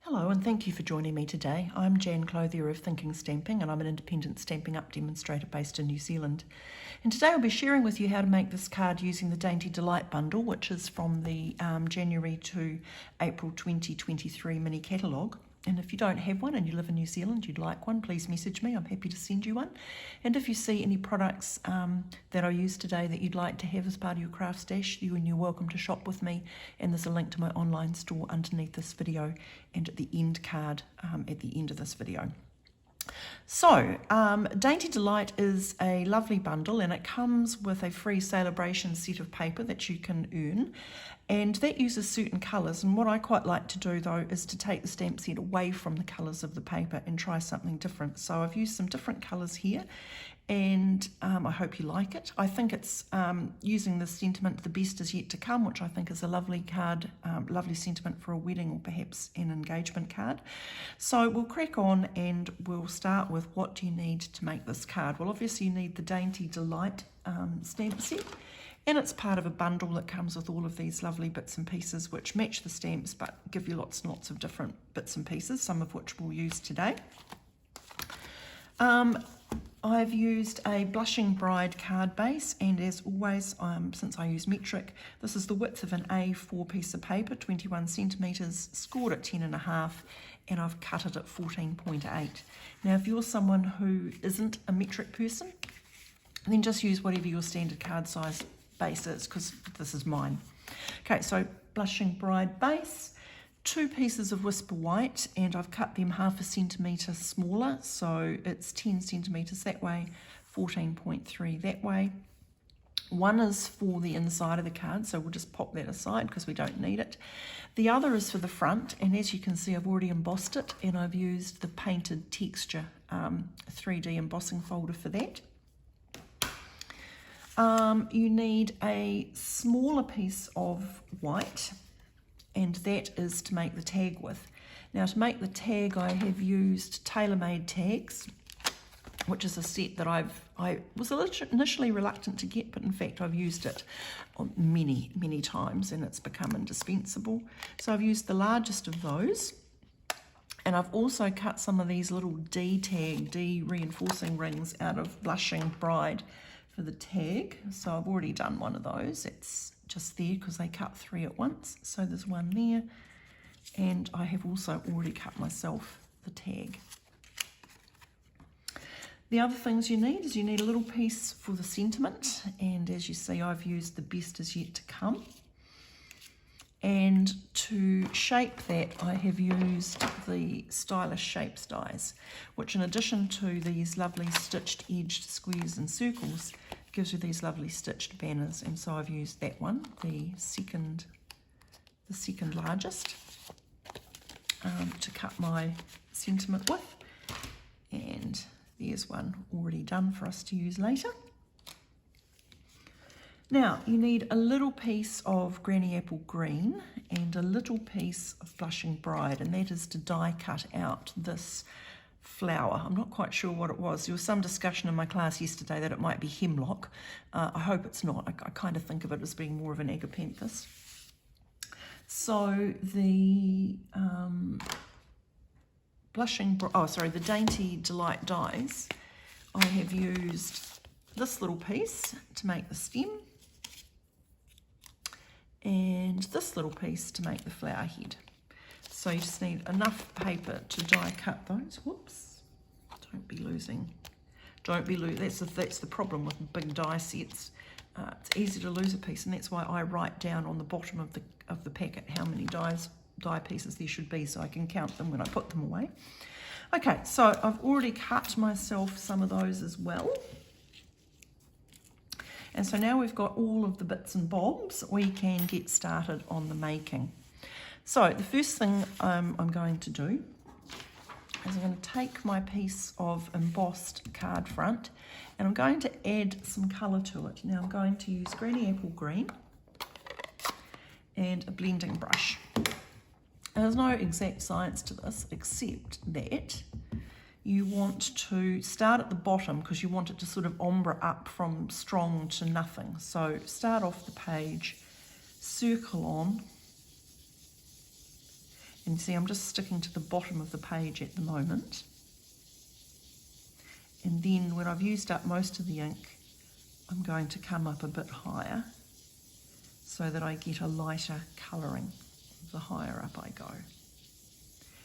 Hello and thank you for joining me today. I'm Jan Clothier of Thinking Stamping and I'm an independent Stampin' Up demonstrator based in New Zealand. And today I'll be sharing with you how to make this card using the Dainty Delight bundle, which is from the January to April 2023 mini catalogue. And if you don't have one and you live in New Zealand, you'd like one, please message me. I'm happy to send you one. And if you see any products that I use today that you'd like to have as part of your craft stash, you're welcome to shop with me. And there's a link to my online store underneath this video and at the end card at the end of this video. So, Dainty Delight is a lovely bundle and it comes with a free celebration set of paper that you can earn, and that uses certain colours. And what I quite like to do though is to take the stamp set away from the colours of the paper and try something different. So I've used some different colours here and I hope you like it. I think it's using the sentiment, the best is yet to come, which I think is a lovely card, lovely sentiment for a wedding or perhaps an engagement card. So we'll crack on and we'll start with what do you need to make this card. Well, obviously you need the Dainty Delight stamp set, and it's part of a bundle that comes with all of these lovely bits and pieces which match the stamps but give you lots and lots of different bits and pieces, some of which we'll use today. I've used a Blushing Bride card base, and as always, since I use metric, this is the width of an A4 piece of paper, 21 centimetres, scored at 10.5, and I've cut it at 14.8. Now, if you're someone who isn't a metric person, then just use whatever your standard card size base is, because this is mine. Okay, so Blushing Bride base. 2 pieces of Whisper White, and I've cut them 0.5 centimetre smaller, so it's 10 centimetres that way, 14.3 that way. One is for the inside of the card, so we'll just pop that aside because we don't need it. The other is for the front, and as you can see I've already embossed it, and I've used the Painted Texture 3D embossing folder for that. You need a smaller piece of white, and that is to make the tag with. Now, to make the tag I have used Tailor Made Tags, which is a set that I was initially reluctant to get, but in fact I've used it many times and it's become indispensable. So I've used the largest of those, and I've also cut some of these little D reinforcing rings out of Blushing Bride for the tag. So I've already done one of those. It's just there because they cut 3 at once. So there's one there, and I have also already cut myself the tag. The other things you need is you need a little piece for the sentiment, and as you see I've used the Best Is Yet to Come. And to shape that I have used the Stylish Shapes dies, which in addition to these lovely stitched edged squares and circles gives you these lovely stitched banners, and so I've used that one, the second largest, to cut my sentiment with, and there's one already done for us to use later. Now you need a little piece of Granny Apple Green and a little piece of Blushing Bride, and that is to die cut out this flower. I'm not quite sure what it was. There was some discussion in my class yesterday that it might be hemlock. I hope it's not. I kind of think of it as being more of an agapanthus. So the the Dainty Delight dies, I have used this little piece to make the stem, and this little piece to make the flower head. So you just need enough paper to die cut those. Whoops! That's the problem with big die sets. It's easy to lose a piece, and that's why I write down on the bottom of the packet how many die pieces there should be, so I can count them when I put them away. Okay, so I've already cut myself some of those as well. And so now we've got all of the bits and bobs, we can get started on the making. So the first thing I'm going to do is I'm going to take my piece of embossed card front and I'm going to add some colour to it. Now I'm going to use Granny Apple Green and a blending brush. And there's no exact science to this except that you want to start at the bottom because you want it to sort of ombre up from strong to nothing. So start off the page, circle on, And see, I'm just sticking to the bottom of the page at the moment. And then when I've used up most of the ink, I'm going to come up a bit higher so that I get a lighter colouring the higher up I go.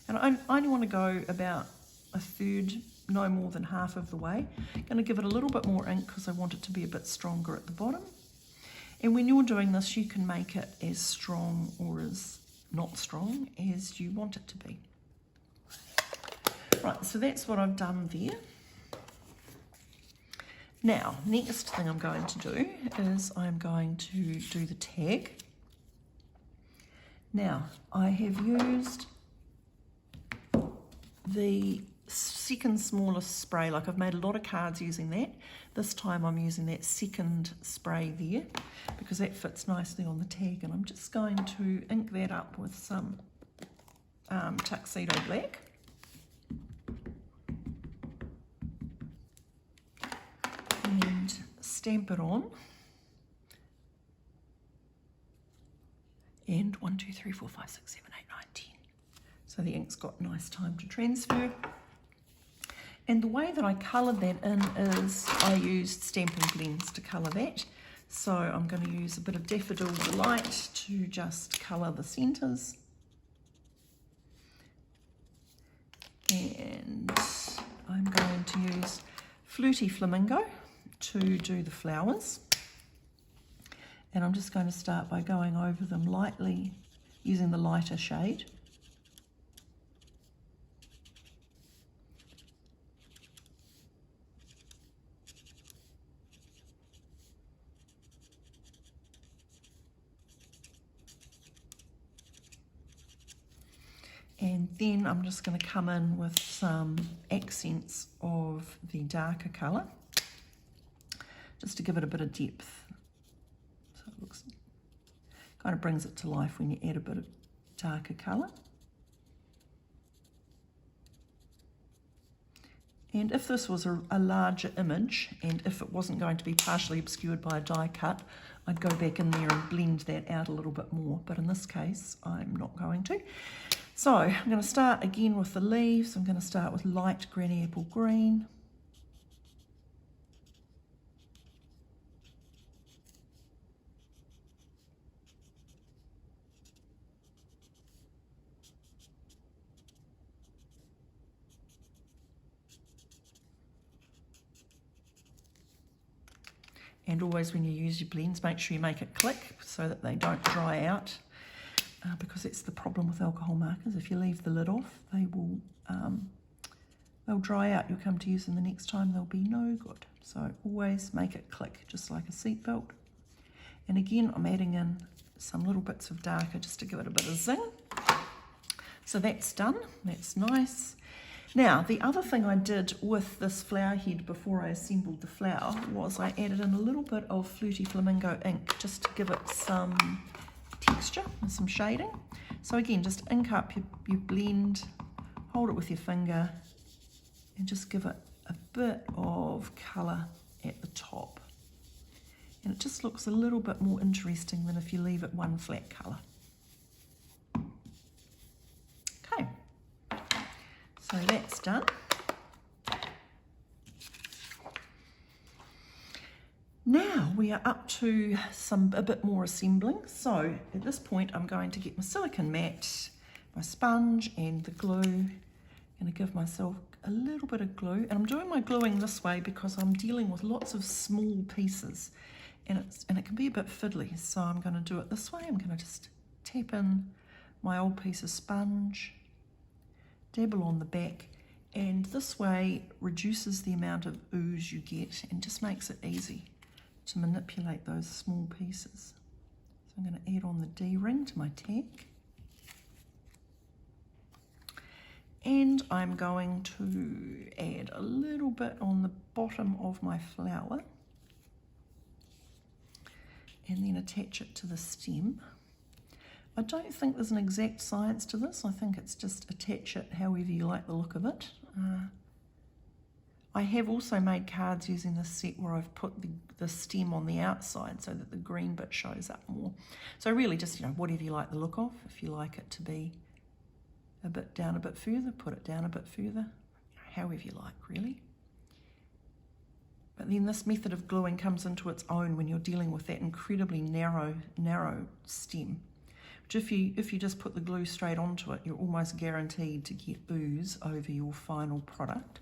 And I only want to go about a third, no more than half of the way. I'm going to give it a little bit more ink because I want it to be a bit stronger at the bottom. And when you're doing this, you can make it as strong or as not strong as you want it to be. Right, so that's what I've done there. Now, next thing I'm going to do is I'm going to do the tag. Now, I have used the second smallest spray, like I've made a lot of cards using that. This time I'm using that second spray there because that fits nicely on the tag, and I'm just going to ink that up with some tuxedo black. And stamp it on. And 1, 2, 3, 4, 5, 6, 7, 8, 9, 10. So the ink's got nice time to transfer. And the way that I coloured that in is I used Stampin' Blends to colour that. So I'm going to use a bit of Dainty Delight to just colour the centres. And I'm going to use Flirty Flamingo to do the flowers. And I'm just going to start by going over them lightly using the lighter shade. And then I'm just going to come in with some accents of the darker colour, just to give it a bit of depth. So it looks, kind of brings it to life when you add a bit of darker colour. And if this was a larger image, and if it wasn't going to be partially obscured by a die cut, I'd go back in there and blend that out a little bit more. But in this case, I'm not going to. So I'm going to start again with the leaves. I'm going to start with light granny apple green. And always when you use your blends, make sure you make it click so that they don't dry out, because that's the problem with alcohol markers. If you leave the lid off, they will they'll dry out. You'll come to use them the next time, they'll be no good. So always make it click, just like a seatbelt. And again, I'm adding in some little bits of darker just to give it a bit of zing. So that's done, that's nice. Now, the other thing I did with this flower head before I assembled the flower was I added in a little bit of Flirty Flamingo ink just to give it some texture and some shading. So again, just ink up your blend, hold it with your finger, and just give it a bit of colour at the top. And it just looks a little bit more interesting than if you leave it one flat colour. Okay. So that's done. Now we are up to a bit more assembling. So at this point I'm going to get my silicone mat, my sponge and the glue. I'm going to give myself a little bit of glue, and I'm doing my gluing this way because I'm dealing with lots of small pieces and it can be a bit fiddly. So I'm going to do it this way. I'm going to just tap in my old piece of sponge, dabble on the back, and this way reduces the amount of ooze you get and just makes it easy to manipulate those small pieces. So I'm going to add on the D-ring to my tag, and I'm going to add a little bit on the bottom of my flower and then attach it to the stem. I don't think there's an exact science to this. I think it's just attach it however you like the look of it. I have also made cards using this set where I've put the stem on the outside so that the green bit shows up more. So really just, whatever you like the look of. If you like it to be a bit down a bit further, put it down a bit further, however you like really. But then this method of gluing comes into its own when you're dealing with that incredibly narrow stem. Which if you just put the glue straight onto it, you're almost guaranteed to get ooze over your final product.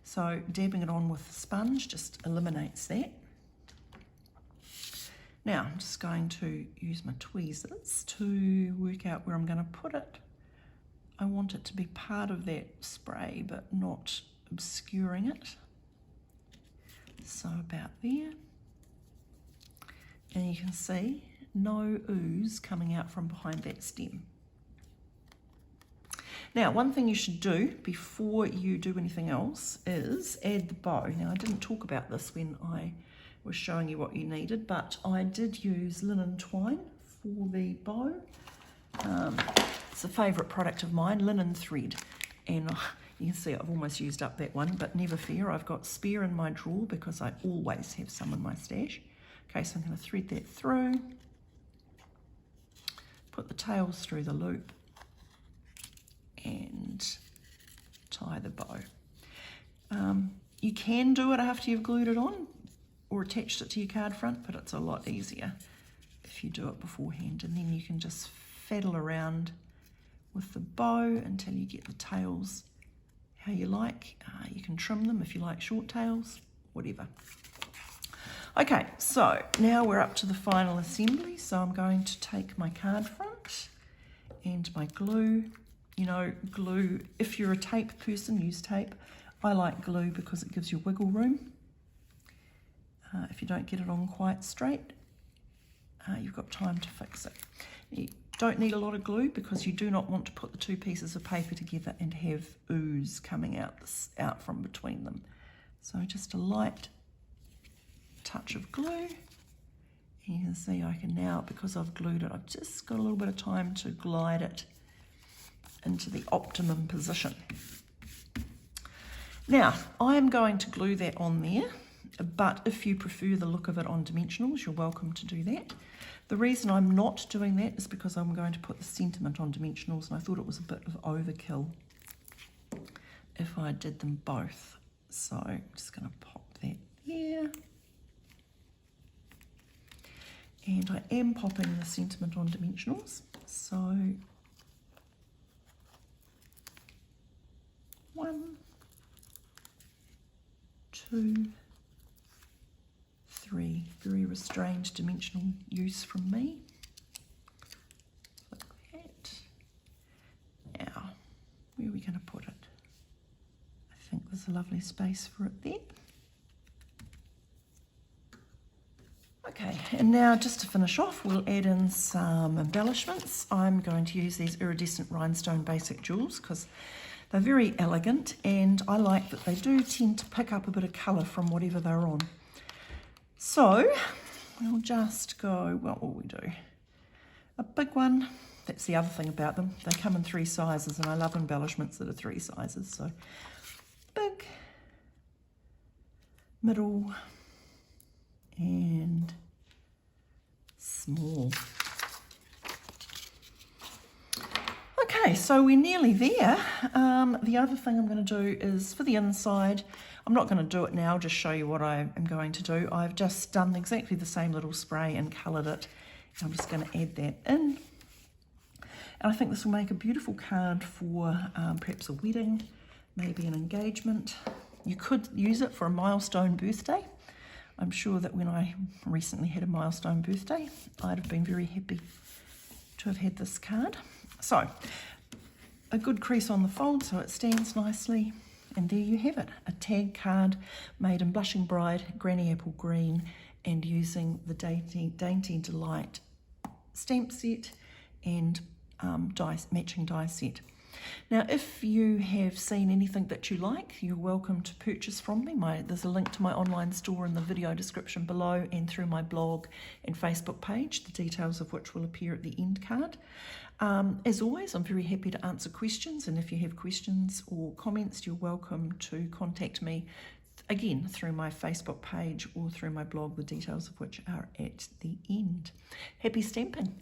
So dabbing it on with the sponge just eliminates that. Now I'm just going to use my tweezers to work out where I'm going to put it. I want it to be part of that spray but not obscuring it. So about there. And you can see no ooze coming out from behind that stem. Now, one thing you should do before you do anything else is add the bow. Now, I didn't talk about this when I was showing you what you needed, but I did use linen twine for the bow. It's a favourite product of mine, linen thread. And you can see I've almost used up that one, but never fear, I've got spare in my drawer because I always have some in my stash. Okay, so I'm going to thread that through, put the tails through the loop, and tie the bow. You can do it after you've glued it on or attached it to your card front, but it's a lot easier if you do it beforehand, and then you can just fiddle around with the bow until you get the tails how you like. You can trim them if you like short tails, whatever. Okay, so now we're up to the final assembly. So I'm going to take my card front and my glue. You know, glue, if you're a tape person, use tape. I like glue because it gives you wiggle room. If you don't get it on quite straight, you've got time to fix it. You don't need a lot of glue because you do not want to put the two pieces of paper together and have ooze coming out from between them. So just a light touch of glue. And you can see I can now, because I've glued it, I've just got a little bit of time to glide it into the optimum position. Now, I'm going to glue that on there, but if you prefer the look of it on dimensionals, you're welcome to do that. The reason I'm not doing that is because I'm going to put the sentiment on dimensionals, and I thought it was a bit of overkill if I did them both. So I'm just going to pop that there. And I am popping the sentiment on dimensionals. So 1, 2, 3, very restrained dimensional use from me. Like that. Now, where are we going to put it? I think there's a lovely space for it there. Okay, and now just to finish off, we'll add in some embellishments. I'm going to use these iridescent rhinestone basic jewels because they're very elegant, and I like that they do tend to pick up a bit of colour from whatever they're on. So we'll just go, what will we do? A big one. That's the other thing about them. They come in 3 sizes, and I love embellishments that are 3 sizes. So big, middle, and small. Okay, so we're nearly there. The other thing I'm going to do is for the inside, I'm not going to do it now, just show you what I am going to do. I've just done exactly the same little spray and coloured it. I'm just going to add that in. And I think this will make a beautiful card for perhaps a wedding, maybe an engagement. You could use it for a milestone birthday. I'm sure that when I recently had a milestone birthday, I'd have been very happy to have had this card. So, a good crease on the fold so it stands nicely. And there you have it, a tag card made in Blushing Bride, Granny Apple Green, and using the Dainty Delight stamp set and matching die set. Now, if you have seen anything that you like, you're welcome to purchase from me. There's a link to my online store in the video description below and through my blog and Facebook page, the details of which will appear at the end card. As always, I'm very happy to answer questions, and if you have questions or comments, you're welcome to contact me, again, through my Facebook page or through my blog, the details of which are at the end. Happy stamping!